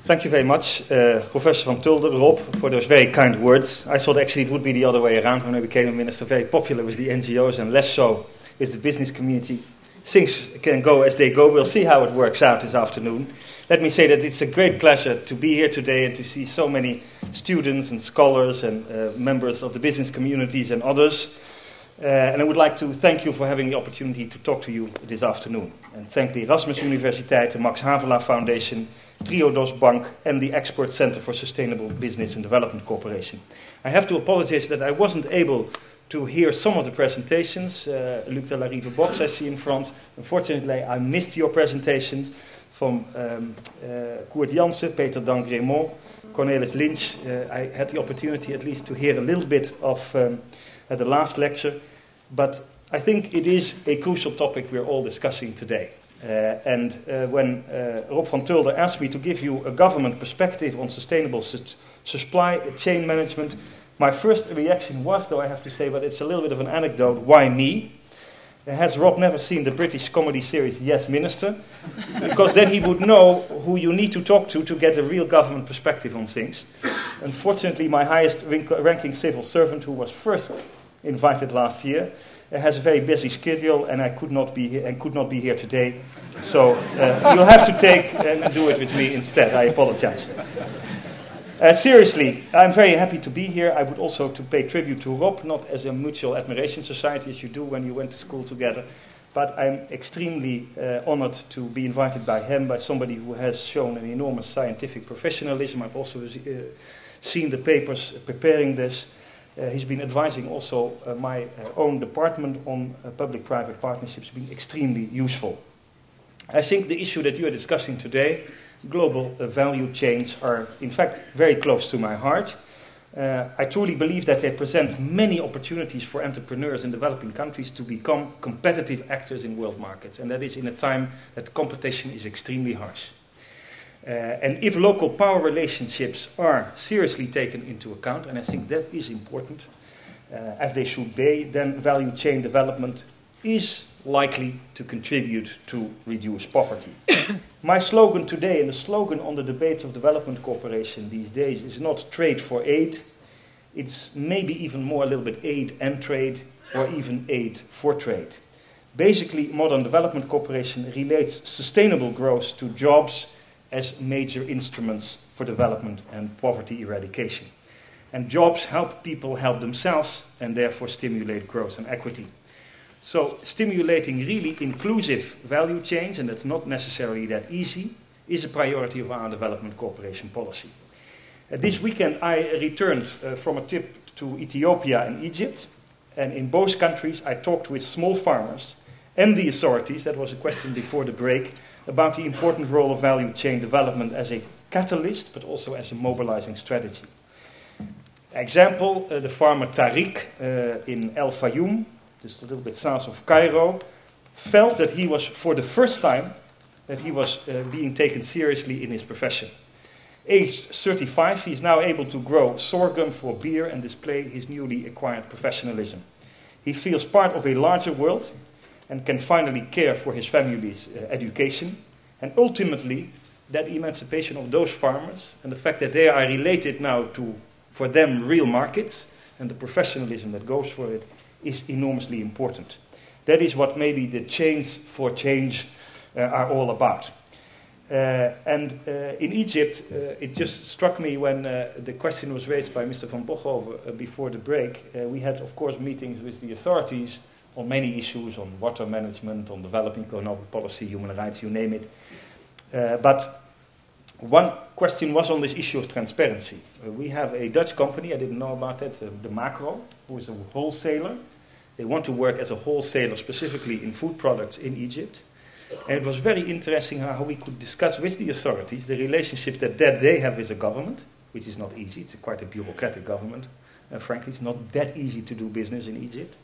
Thank you very much, Professor van Tulder, Rob, for those very kind words. I thought actually it would be the other way around when I became a minister, very popular with the NGOs and less so with the business community. Things can go as they go. We'll see how it works out this afternoon. Let me say that it's a great pleasure to be here today and to see so many students and scholars and members of the business communities and others. And I would like to thank you for having the opportunity to talk to you this afternoon. And thank the Erasmus Universiteit, the Max Havelaar Foundation, Triodos Bank and the Export Center for Sustainable Business and Development Cooperation. I have to apologize that I wasn't able to hear some of the presentations. Luc de la Rive Box I see in front. Unfortunately, I missed your presentations from Koert Jansen, Peter Dangremont, Cornelis Lynch. I had the opportunity at least to hear a little bit of the last lecture, but I think it is a crucial topic we're all discussing today. When Rob van Tulder asked me to give you a government perspective on sustainable supply chain management, my first reaction was, though I have to say, but it's a little bit of an anecdote, why me? Has Rob never seen the British comedy series Yes Minister? Because then he would know who you need to talk to get a real government perspective on things. Unfortunately, my highest ranking civil servant, who was first invited last year, has a very busy schedule, and I could not be here today. So you'll have to take and do it with me instead. I apologize. Seriously, I'm very happy to be here. I would also to pay tribute to Rob, not as a mutual admiration society as you do when you went to school together, but I'm extremely honored to be invited by him, by somebody who has shown an enormous scientific professionalism. I've also seen the papers preparing this. He's been advising also my own department on public-private partnerships, being extremely useful. I think the issue that you are discussing today, global value chains, are in fact very close to my heart. I truly believe that they present many opportunities for entrepreneurs in developing countries to become competitive actors in world markets, and that is in a time that competition is extremely harsh. And if local power relationships are seriously taken into account, and I think that is important, as they should be, then value chain development is likely to contribute to reduce poverty. My slogan today, and the slogan on the debates of development cooperation these days, is not trade for aid. It's maybe even more a little bit aid and trade, or even aid for trade. Basically, modern development cooperation relates sustainable growth to jobs as major instruments for development and poverty eradication. And jobs help people help themselves and therefore stimulate growth and equity. So stimulating really inclusive value chains, and that's not necessarily that easy, is a priority of our development cooperation policy. This weekend I returned from a trip to Ethiopia and Egypt, and in both countries I talked with small farmers and the authorities, that was a question before the break, about the important role of value chain development as a catalyst, but also as a mobilizing strategy. Example, the farmer Tariq in El Fayoum, just a little bit south of Cairo, felt that he was, for the first time, that he was being taken seriously in his profession. Aged 35, he is now able to grow sorghum for beer and display his newly acquired professionalism. He feels part of a larger world and can finally care for his family's education. And ultimately, that emancipation of those farmers and the fact that they are related now to, for them, real markets, and the professionalism that goes for it, is enormously important. That is what maybe the chains for change are all about. In Egypt, it just struck me when the question was raised by Mr. van Bochhoven before the break. We had, of course, meetings with the authorities on many issues, on water management, on developing economic policy, human rights, you name it. But one question was on this issue of transparency. We have a Dutch company, I didn't know about that, the Macro, who is a wholesaler. They want to work as a wholesaler specifically in food products in Egypt. And it was very interesting how we could discuss with the authorities the relationship that they have with the government, which is not easy. It's quite a bureaucratic government. Frankly, it's not that easy to do business in Egypt.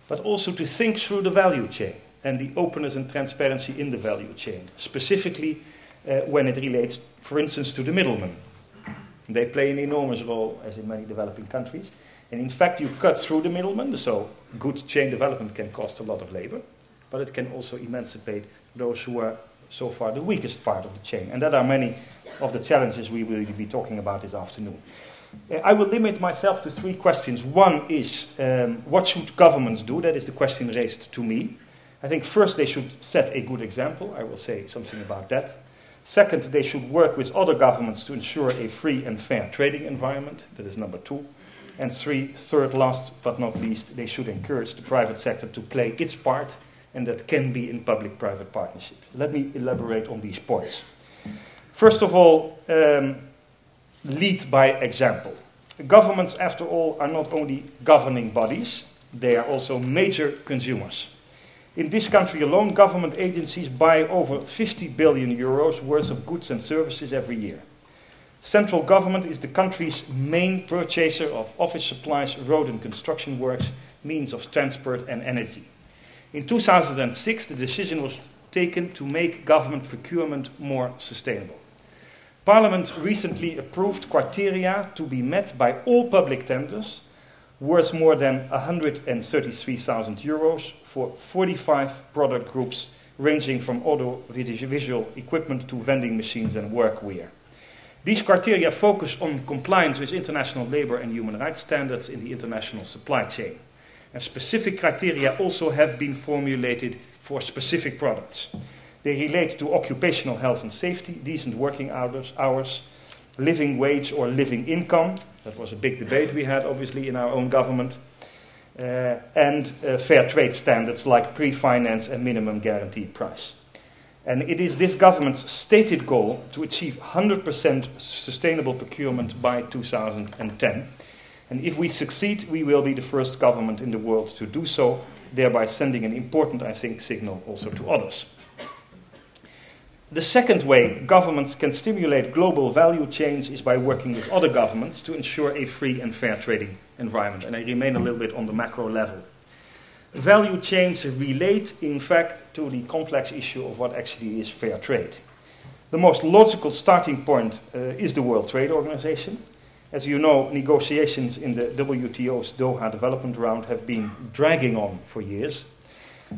But also to think through the value chain and the openness and transparency in the value chain, specifically when it relates, for instance, to the middlemen. They play an enormous role, as in many developing countries. And in fact, you cut through the middlemen, so good chain development can cost a lot of labor, but it can also emancipate those who are so far the weakest part of the chain. And that are many of the challenges we will be talking about this afternoon. I will limit myself to 3 questions. One is, what should governments do? That is the question raised to me. I think first they should set a good example. I will say something about that. Second, they should work with other governments to ensure a free and fair trading environment. That is number 2. And third, last but not least, they should encourage the private sector to play its part, and that can be in public-private partnerships. Let me elaborate on these points. First of all, lead by example. Governments, after all, are not only governing bodies, they are also major consumers. In this country alone, government agencies buy over 50 billion euros worth of goods and services every year. Central government is the country's main purchaser of office supplies, road and construction works, means of transport and energy. In 2006, the decision was taken to make government procurement more sustainable. Parliament recently approved criteria to be met by all public tenders worth more than 133,000 euros for 45 product groups ranging from audio-visual equipment to vending machines and workwear. These criteria focus on compliance with international labor and human rights standards in the international supply chain. And specific criteria also have been formulated for specific products. They relate to occupational health and safety, decent working hours, living wage or living income. That was a big debate we had, obviously, in our own government. And fair trade standards like pre-finance and minimum guaranteed price. And it is this government's stated goal to achieve 100% sustainable procurement by 2010. And if we succeed, we will be the first government in the world to do so, thereby sending an important, I think, signal also to others. The second way governments can stimulate global value chains is by working with other governments to ensure a free and fair trading environment. And I remain a little bit on the macro level. Value chains relate, in fact, to the complex issue of what actually is fair trade. The most logical starting point is the World Trade Organization. As you know, negotiations in the WTO's Doha Development Round have been dragging on for years.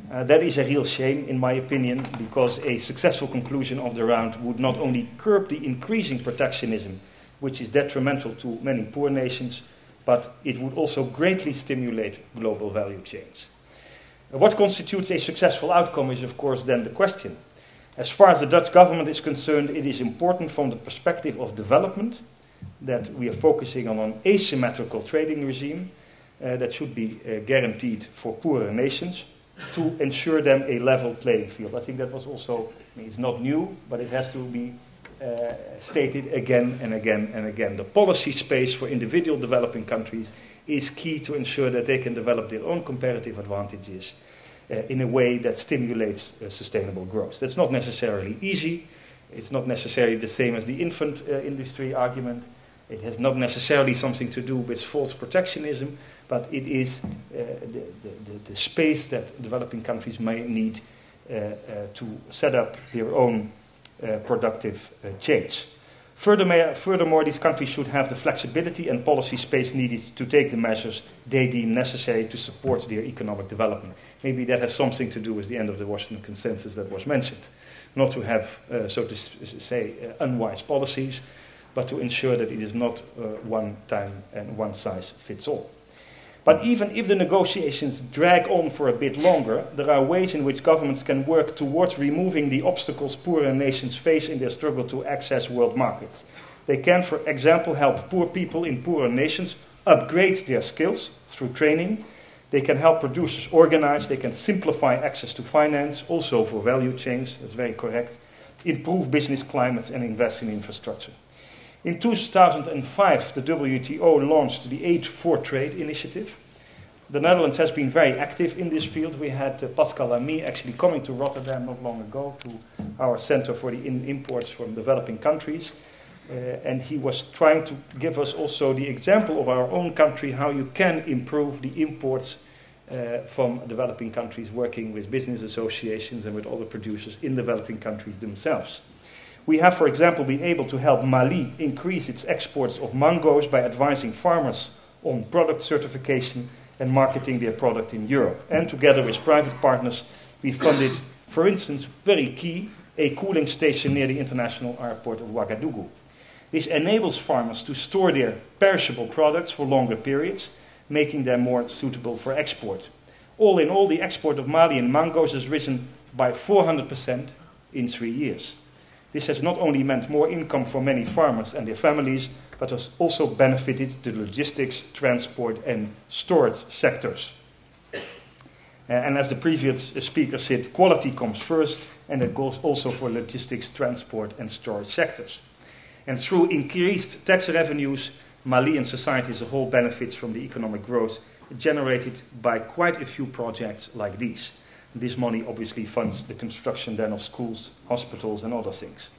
That is a real shame, in my opinion, because a successful conclusion of the round would not only curb the increasing protectionism, which is detrimental to many poor nations, but it would also greatly stimulate global value chains. What constitutes a successful outcome is, of course, then the question. As far as the Dutch government is concerned, it is important from the perspective of development that we are focusing on an asymmetrical trading regime that should be guaranteed for poorer nations, to ensure them a level playing field. I think that was also, it's not new, but it has to be stated again and again and again. The policy space for individual developing countries is key to ensure that they can develop their own comparative advantages in a way that stimulates sustainable growth. That's not necessarily easy. It's not necessarily the same as the infant industry argument. It has not necessarily something to do with false protectionism, but it is the space that developing countries may need to set up their own productive chains. Furthermore, these countries should have the flexibility and policy space needed to take the measures they deem necessary to support their economic development. Maybe that has something to do with the end of the Washington Consensus that was mentioned. Not to have, so to say, unwise policies, but to ensure that it is not one time and one size fits all. But even if the negotiations drag on for a bit longer, there are ways in which governments can work towards removing the obstacles poorer nations face in their struggle to access world markets. They can, for example, help poor people in poorer nations upgrade their skills through training. They can help producers organize. They can simplify access to finance, also for value chains, that's very correct, improve business climates and invest in infrastructure. In 2005, the WTO launched the Aid for Trade initiative. The Netherlands has been very active in this field. We had Pascal Lamy actually coming to Rotterdam not long ago to our Center for the Imports from Developing Countries. And he was trying to give us also the example of our own country, how you can improve the imports from developing countries, working with business associations and with other producers in developing countries themselves. We have, for example, been able to help Mali increase its exports of mangoes by advising farmers on product certification and marketing their product in Europe. And together with private partners, we funded, for instance, very key a cooling station near the international airport of Ouagadougou. This enables farmers to store their perishable products for longer periods, making them more suitable for export. All in all, the export of Malian mangoes has risen by 400% in 3 years. This has not only meant more income for many farmers and their families, but has also benefited the logistics, transport and storage sectors. And as the previous speaker said, quality comes first, and it goes also for logistics, transport and storage sectors. And through increased tax revenues, Malian society as a whole benefits from the economic growth generated by quite a few projects like these. This money obviously funds the construction then of schools, hospitals and other things.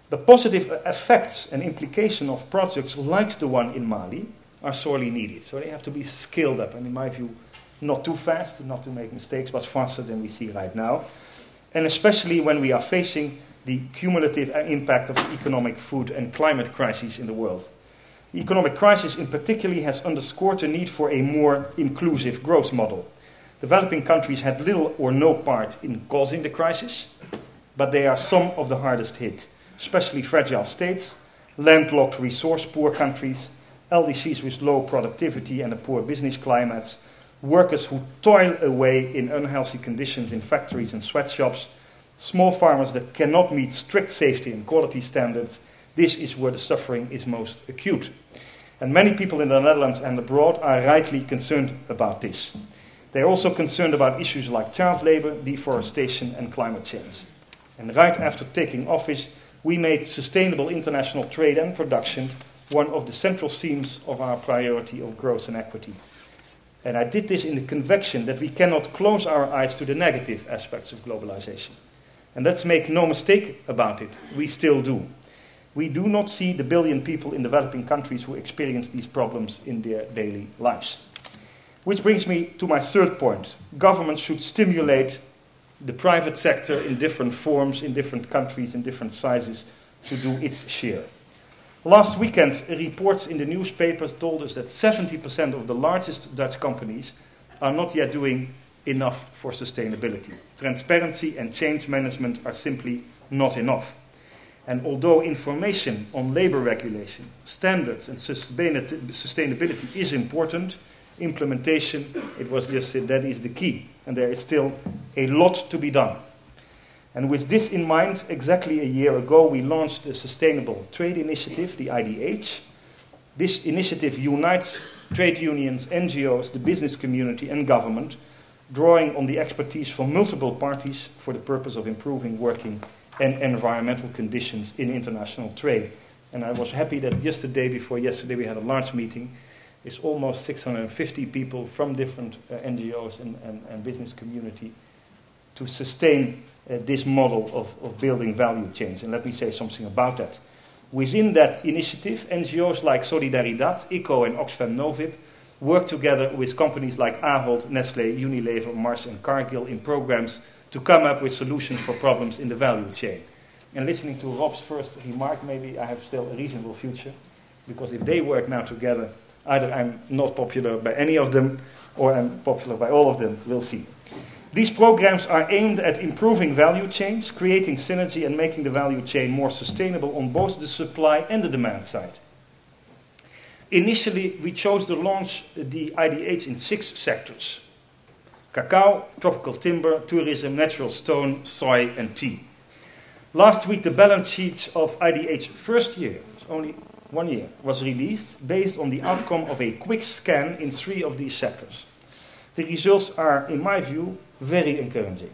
The positive effects and implication of projects like the one in Mali are sorely needed. So they have to be scaled up, and in my view, not too fast, not to make mistakes, but faster than we see right now. And especially when we are facing the cumulative impact of the economic, food and climate crises in the world. The economic crisis in particular has underscored the need for a more inclusive growth model. Developing countries had little or no part in causing the crisis, but they are some of the hardest hit, especially fragile states, landlocked resource-poor countries, LDCs with low productivity and a poor business climates, workers who toil away in unhealthy conditions in factories and sweatshops, small farmers that cannot meet strict safety and quality standards. This is where the suffering is most acute. And many people in the Netherlands and abroad are rightly concerned about this. They are also concerned about issues like child labor, deforestation and climate change. And right after taking office, we made sustainable international trade and production one of the central themes of our priority of growth and equity. And I did this in the conviction that we cannot close our eyes to the negative aspects of globalization. And let's make no mistake about it, we still do. We do not see the billion people in developing countries who experience these problems in their daily lives. Which brings me to my third point. Governments should stimulate the private sector in different forms, in different countries, in different sizes, to do its share. Last weekend, reports in the newspapers told us that 70% of the largest Dutch companies are not yet doing enough for sustainability. Transparency and change management are simply not enough. And although information on labor regulation, standards and sustainability is important, implementation, it was just said, that is the key. And there is still a lot to be done. And with this in mind, exactly a year ago, we launched the Sustainable Trade Initiative, the IDH. This initiative unites trade unions, NGOs, the business community and government, drawing on the expertise from multiple parties for the purpose of improving working and environmental conditions in international trade. And I was happy that yesterday we had a large meeting. It's almost 650 people from different NGOs and business community to sustain this model of building value chains. And let me say something about that. Within that initiative, NGOs like Solidaridad, ICO and Oxfam Novib work together with companies like Ahold, Nestlé, Unilever, Mars and Cargill in programs to come up with solutions for problems in the value chain. And listening to Rob's first remark, maybe I have still a reasonable future, because if they work now together, either I'm not popular by any of them, or I'm popular by all of them, we'll see. These programs are aimed at improving value chains, creating synergy and making the value chain more sustainable on both the supply and the demand side. Initially, we chose to launch the IDH in 6 sectors: cacao, tropical timber, tourism, natural stone, soy and tea. Last week, the balance sheet of IDH first year, only 1 year, was released based on the outcome of a quick scan in 3 of these sectors. The results are, in my view, very encouraging.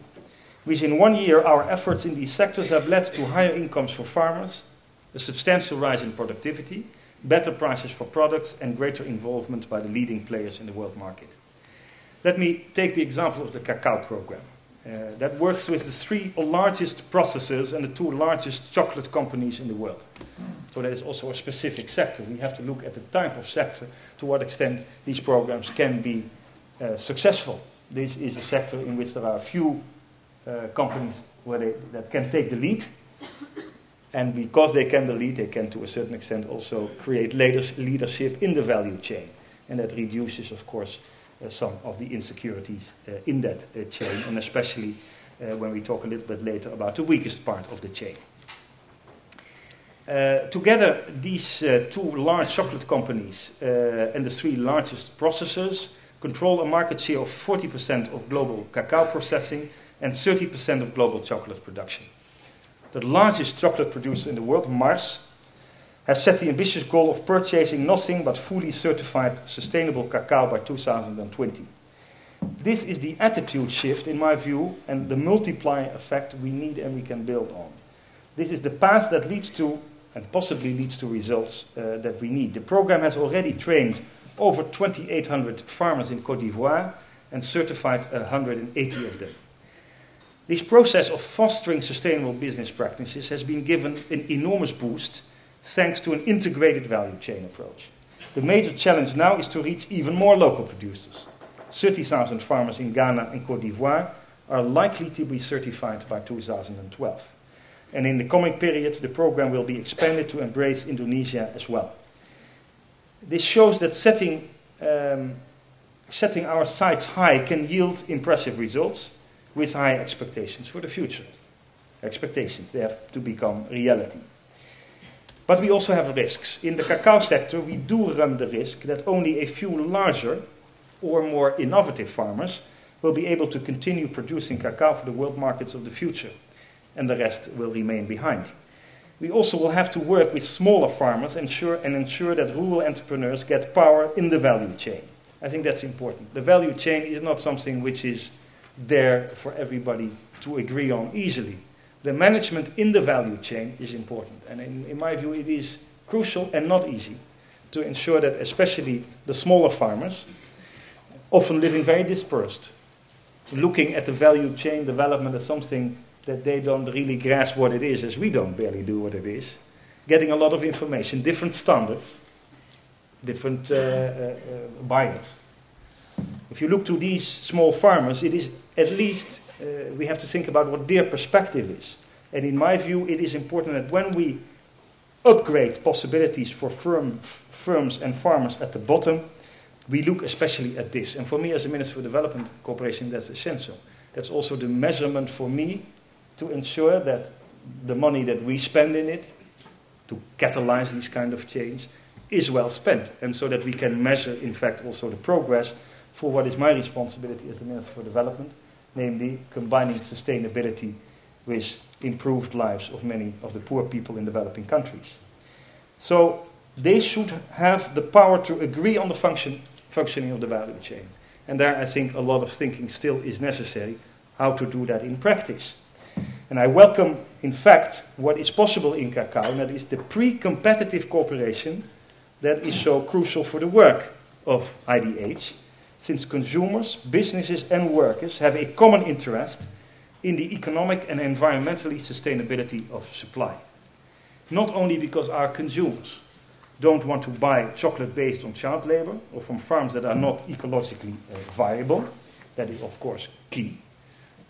Within 1 year, our efforts in these sectors have led to higher incomes for farmers, a substantial rise in productivity, better prices for products, and greater involvement by the leading players in the world market. Let me take the example of the cacao program. That works with the 3 largest processors and the 2 largest chocolate companies in the world. So that is also a specific sector. We have to look at the type of sector, to what extent these programs can be successful. This is a sector in which there are a few companies that can take the lead. And because they can the lead, they can to a certain extent also create leadership in the value chain. And that reduces, of course, some of the insecurities in that chain, and especially when we talk a little bit later about the weakest part of the chain. Together, these two large chocolate companies and the three largest processors control a market share of 40% of global cacao processing and 30% of global chocolate production. The largest chocolate producer in the world, Mars, has set the ambitious goal of purchasing nothing but fully certified sustainable cacao by 2020. This is the attitude shift, in my view, and the multiplier effect we need and we can build on. This is the path that leads to, and possibly leads to, results that we need. The program has already trained over 2,800 farmers in Côte d'Ivoire and certified 180 of them. This process of fostering sustainable business practices has been given an enormous boost thanks to an integrated value chain approach. The major challenge now is to reach even more local producers. 30,000 farmers in Ghana and Côte d'Ivoire are likely to be certified by 2012. And in the coming period, the program will be expanded to embrace Indonesia as well. This shows that setting our sights high can yield impressive results with high expectations for the future. Expectations, they have to become reality. But we also have risks. In the cacao sector, we do run the risk that only a few larger or more innovative farmers will be able to continue producing cacao for the world markets of the future, and the rest will remain behind. We also will have to work with smaller farmers and ensure that rural entrepreneurs get power in the value chain. I think that's important. The value chain is not something which is there for everybody to agree on easily. The management in the value chain is important. And in my view, it is crucial and not easy to ensure that especially the smaller farmers, often living very dispersed, looking at the value chain development as something that they don't really grasp what it is, as we don't barely do what it is, getting a lot of information, different standards, different buyers. If you look to these small farmers, it is at least, we have to think about what their perspective is. And in my view, it is important that when we upgrade possibilities for firms and farmers at the bottom, we look especially at this. And for me, as a Minister for Development Cooperation, that's essential. That's also the measurement for me to ensure that the money that we spend in it to catalyze these kind of change is well spent. And so that we can measure, in fact, also the progress for what is my responsibility as the Minister for Development, namely combining sustainability with improved lives of many of the poor people in developing countries. So they should have the power to agree on the functioning of the value chain. And there I think a lot of thinking still is necessary, how to do that in practice. And I welcome, in fact, what is possible in cacao, and that is the pre-competitive cooperation that is so crucial for the work of IDH, since consumers, businesses and workers have a common interest in the economic and environmentally sustainability of supply. Not only because our consumers don't want to buy chocolate based on child labor or from farms that are not ecologically viable, that is of course key,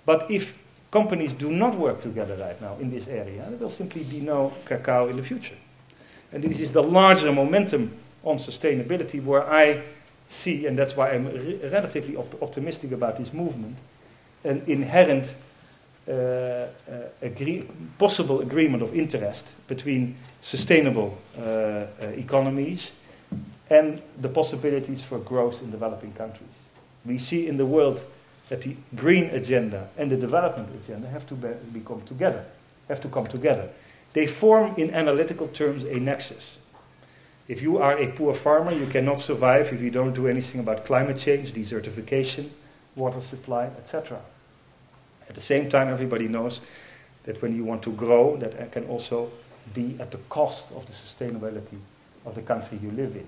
but if companies do not work together right now in this area, there will simply be no cacao in the future. And this is the larger momentum on sustainability where I see, and that's why I'm relatively optimistic about this movement, an inherent possible agreement of interest between sustainable economies and the possibilities for growth in developing countries. We see in the world that the green agenda and the development agenda have to come together. They form, in analytical terms, a nexus. If you are a poor farmer, you cannot survive if you don't do anything about climate change, desertification, water supply, etc. At the same time, everybody knows that when you want to grow, that can also be at the cost of the sustainability of the country you live in.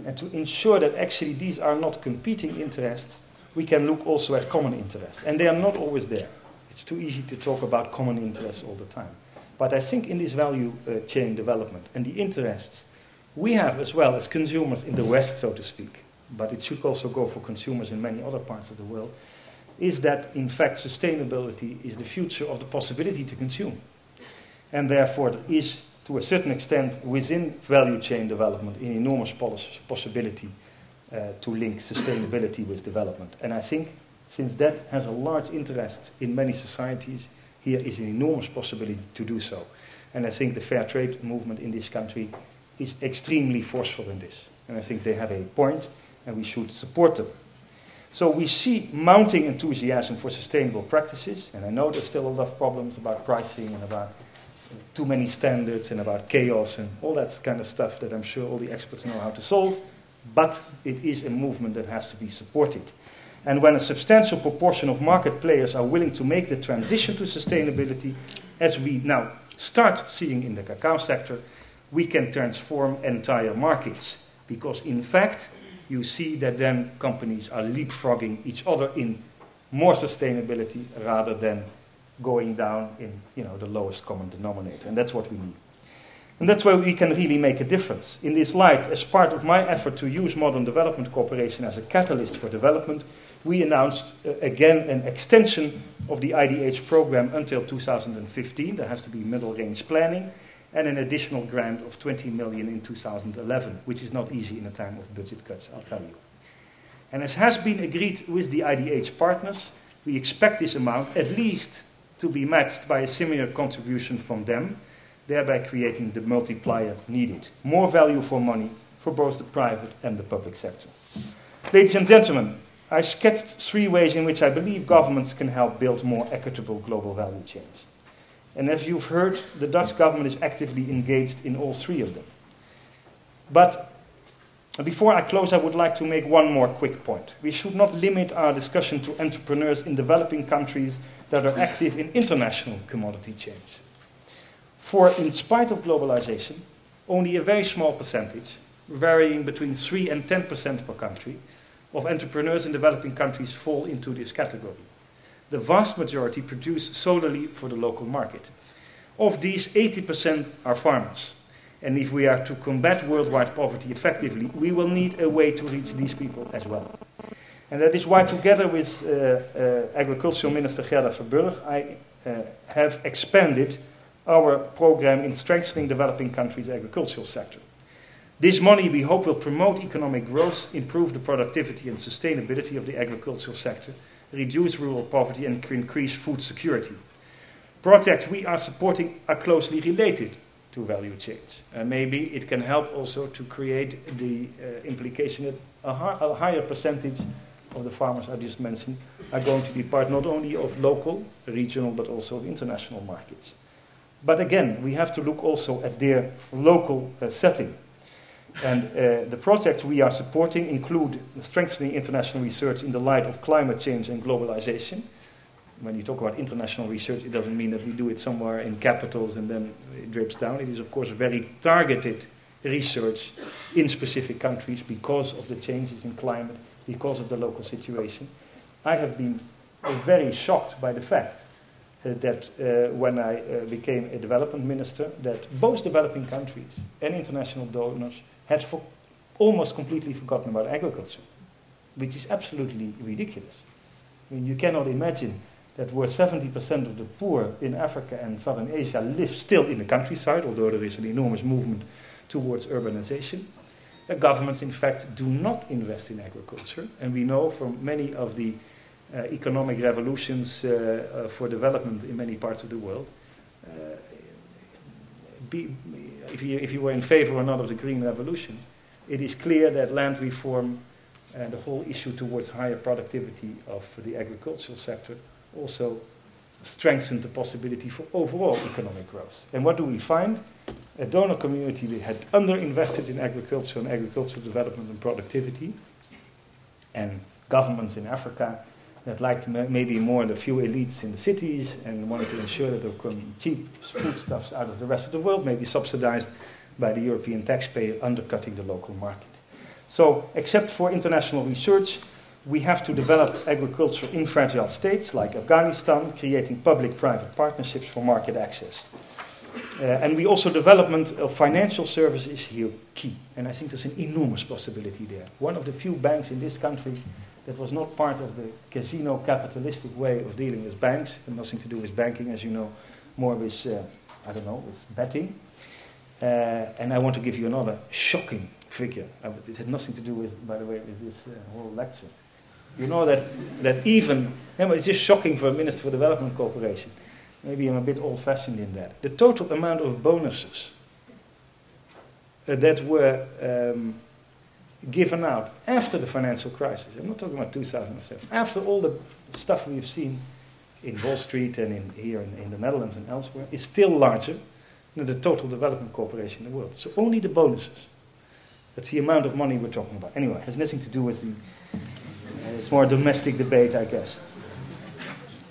And to ensure that actually these are not competing interests, we can look also at common interests. And they are not always there. It's too easy to talk about common interests all the time. But I think in this value chain development and the interests we have as well as consumers in the West, so to speak, but it should also go for consumers in many other parts of the world, is that in fact sustainability is the future of the possibility to consume. And therefore there is, to a certain extent, within value chain development, an enormous possibility to link sustainability with development. And I think Since that has a large interest in many societies, here is an enormous possibility to do so. And I think the fair trade movement in this country is extremely forceful in this. And I think they have a point, and we should support them. So we see mounting enthusiasm for sustainable practices, and I know there's still a lot of problems about pricing and about too many standards and about chaos and all that kind of stuff that I'm sure all the experts know how to solve, but it is a movement that has to be supported. And when a substantial proportion of market players are willing to make the transition to sustainability, as we now start seeing in the cacao sector, we can transform entire markets. Because in fact, you see that then companies are leapfrogging each other in more sustainability rather than going down in the lowest common denominator. And that's what we need. And that's where we can really make a difference. In this light, as part of my effort to use modern development cooperation as a catalyst for development, we announced again an extension of the IDH program until 2015. There has to be middle range planning, and an additional grant of 20 million in 2011, which is not easy in a time of budget cuts, I'll tell you. And as has been agreed with the IDH partners, we expect this amount at least to be matched by a similar contribution from them, thereby creating the multiplier needed. More value for money for both the private and the public sector. Ladies and gentlemen, I sketched 3 ways in which I believe governments can help build more equitable global value chains. And as you've heard, the Dutch government is actively engaged in all 3 of them. But before I close, I would like to make one more quick point. We should not limit our discussion to entrepreneurs in developing countries that are active in international commodity chains. For in spite of globalization, only a very small percentage, varying between 3 and 10% per country, of entrepreneurs in developing countries fall into this category. The vast majority produce solely for the local market. Of these, 80% are farmers. And if we are to combat worldwide poverty effectively, we will need a way to reach these people as well. And that is why, together with Agricultural Minister Gerda Verburg, I have expanded our program in strengthening developing countries' agricultural sector. This money, we hope, will promote economic growth, improve the productivity and sustainability of the agricultural sector, reduce rural poverty and increase food security. Projects we are supporting are closely related to value chains. Maybe it can help also to create the implication that a higher percentage of the farmers I just mentioned are going to be part not only of local, regional, but also of international markets. But again, we have to look also at their local setting. And the projects we are supporting include strengthening international research in the light of climate change and globalization. When you talk about international research, it doesn't mean that we do it somewhere in capitals and then it drips down. It is, of course, very targeted research in specific countries because of the changes in climate, because of the local situation. I have been very shocked by the fact that when I became a development minister, that both developing countries and international donors had almost completely forgotten about agriculture, which is absolutely ridiculous. I mean, you cannot imagine that where 70% of the poor in Africa and Southern Asia live still in the countryside, although there is an enormous movement towards urbanization. Governments, in fact, do not invest in agriculture, and we know from many of the economic revolutions for development in many parts of the world, if you were in favor or not of the Green Revolution, it is clear that land reform and the whole issue towards higher productivity of the agricultural sector also strengthened the possibility for overall economic growth. And what do we find? A donor community that had underinvested in agriculture and agricultural development and productivity, and governments in Africa that liked maybe more the few elites in the cities and wanted to ensure that there come cheap foodstuffs out of the rest of the world, maybe subsidized by the European taxpayer, undercutting the local market. So, except for international research, we have to develop agriculture in fragile states like Afghanistan, creating public-private partnerships for market access. And we also development of financial services is here key. And I think there's an enormous possibility there. One of the few banks in this country that was not part of the casino capitalistic way of dealing with banks, and nothing to do with banking, as you know, more with, with betting. And I want to give you another shocking figure. It had nothing to do with, by the way, with this whole lecture. You know that even, it's just shocking for a Minister for Development Cooperation. Maybe I'm a bit old-fashioned in that. The total amount of bonuses that were given out after the financial crisis, I'm not talking about 2007, after all the stuff we've seen in Wall Street and here in the Netherlands and elsewhere, is still larger than the total development cooperation in the world. So only the bonuses. That's the amount of money we're talking about. Anyway, it has nothing to do with the... it's more a domestic debate, I guess.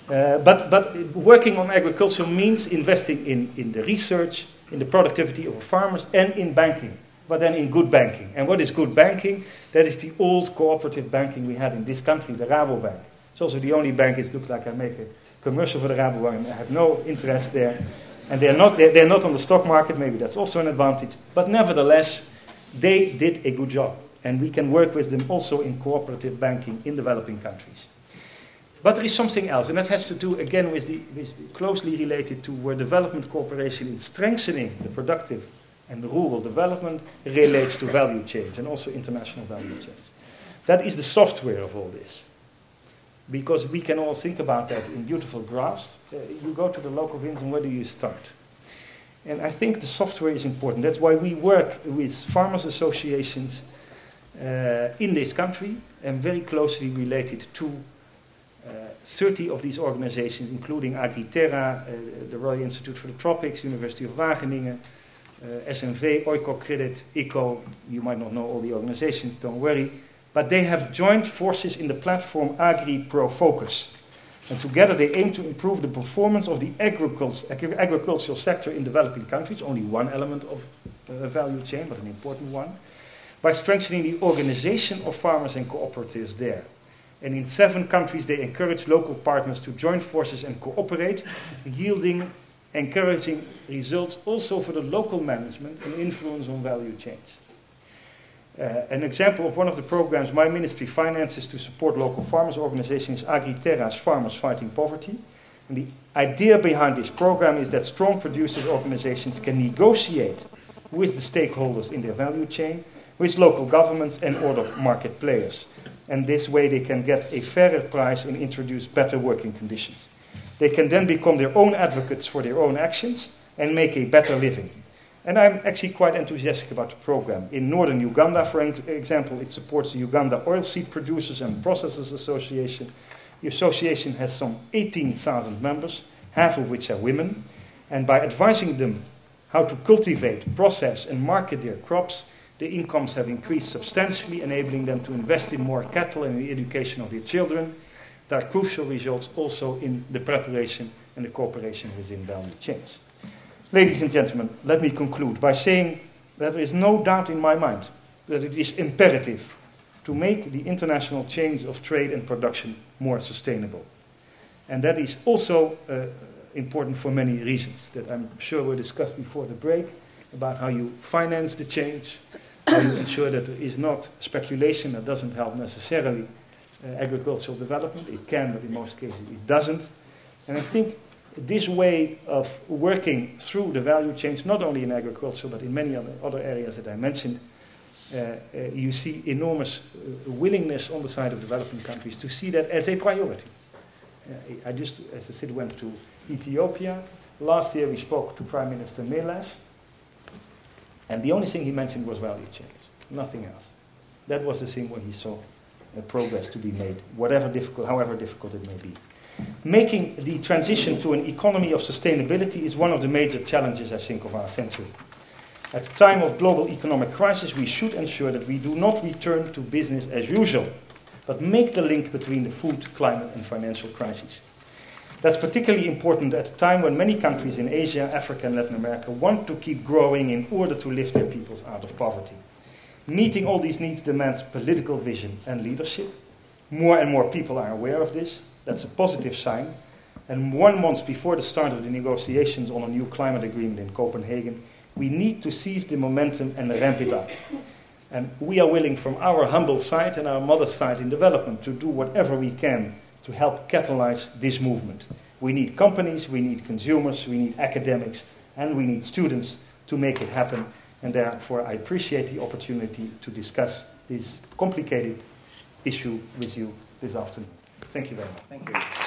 But working on agriculture means investing in the research, in the productivity of farmers, and in banking. But then in good banking. And what is good banking? That is the old cooperative banking we had in this country, the Rabobank. It's also the only bank, it looks like I make a commercial for the Rabobank, I have no interest there. And they're not on the stock market, maybe that's also an advantage. But nevertheless, they did a good job. And we can work with them also in cooperative banking in developing countries. But there is something else, and that has to do again with closely related to where development cooperation in strengthening the productive and the rural development relates to value chains and also international value chains. That is the software of all this. Because we can all think about that in beautiful graphs. You go to the local vins and where do you start? And I think the software is important. That's why we work with farmers' associations in this country and very closely related to 30 of these organizations, including Agriterra, the Royal Institute for the Tropics, University of Wageningen, SNV, Oikocredit, ICO. You might not know all the organizations, don't worry. But they have joined forces in the platform Agri-Pro Focus. And together they aim to improve the performance of the agricultural sector in developing countries, only one element of a value chain, but an important one, by strengthening the organization of farmers and cooperatives there. And in 7 countries they encourage local partners to join forces and cooperate, yielding encouraging results also for the local management and influence on value chains. An example of one of the programs my ministry finances to support local farmers organizations is Agriterra's Farmers Fighting Poverty. And the idea behind this program is that strong producers organizations can negotiate with the stakeholders in their value chain, with local governments and other market players. And this way they can get a fairer price and introduce better working conditions. They can then become their own advocates for their own actions and make a better living. And I'm actually quite enthusiastic about the program. In northern Uganda, for example, it supports the Uganda Oilseed Producers and Processors Association. The association has some 18,000 members, half of which are women. And by advising them how to cultivate, process, and market their crops, the incomes have increased substantially, enabling them to invest in more cattle and in the education of their children. There are crucial results also in the preparation and the cooperation within value chains. Ladies and gentlemen, let me conclude by saying that there is no doubt in my mind that it is imperative to make the international chains of trade and production more sustainable. And that is also important for many reasons that I'm sure were discussed before the break, about how you finance the change, how you ensure that there is not speculation that doesn't help necessarily agricultural development. It can, but in most cases it doesn't. And I think this way of working through the value chains, not only in agriculture, but in many other areas that I mentioned, you see enormous willingness on the side of developing countries to see that as a priority. I just, as I said, went to Ethiopia. Last year we spoke to Prime Minister Meles, and the only thing he mentioned was value chains, nothing else. That was the thing where he saw progress to be made, however difficult it may be. Making the transition to an economy of sustainability is one of the major challenges, I think, of our century. At a time of global economic crisis, we should ensure that we do not return to business as usual, but make the link between the food, climate, and financial crises. That's particularly important at a time when many countries in Asia, Africa, and Latin America want to keep growing in order to lift their peoples out of poverty. Meeting all these needs demands political vision and leadership. More and more people are aware of this. That's a positive sign. And 1 month before the start of the negotiations on a new climate agreement in Copenhagen, we need to seize the momentum and ramp it up. And we are willing from our humble side and our mother side in development to do whatever we can to help catalyze this movement. We need companies, we need consumers, we need academics, and we need students to make it happen. And therefore I appreciate the opportunity to discuss this complicated issue with you this afternoon. Thank you very much. Thank you.